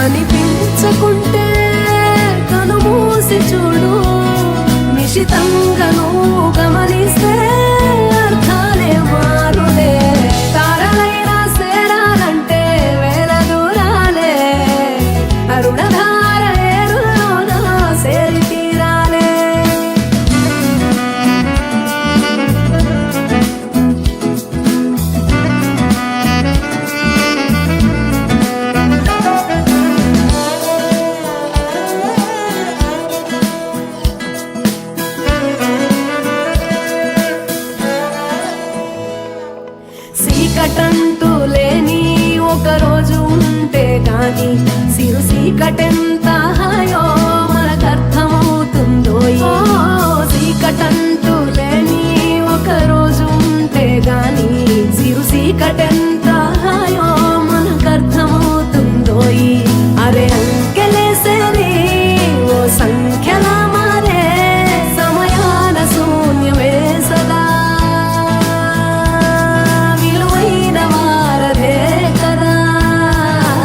కనిపించకుంటే కనుమూసి చూడు, నిశితంగా నువ్వు గమనిస్తే అర్థాలే మారులే. తారలైనా సేరాలంటే వేల దూరాలే, అరుణధార ఏరులోన సేరి తీరాలే. చీకటంటూ లేని ఒక రోజు ఉంటే గాని సిరు చీకటెందుకు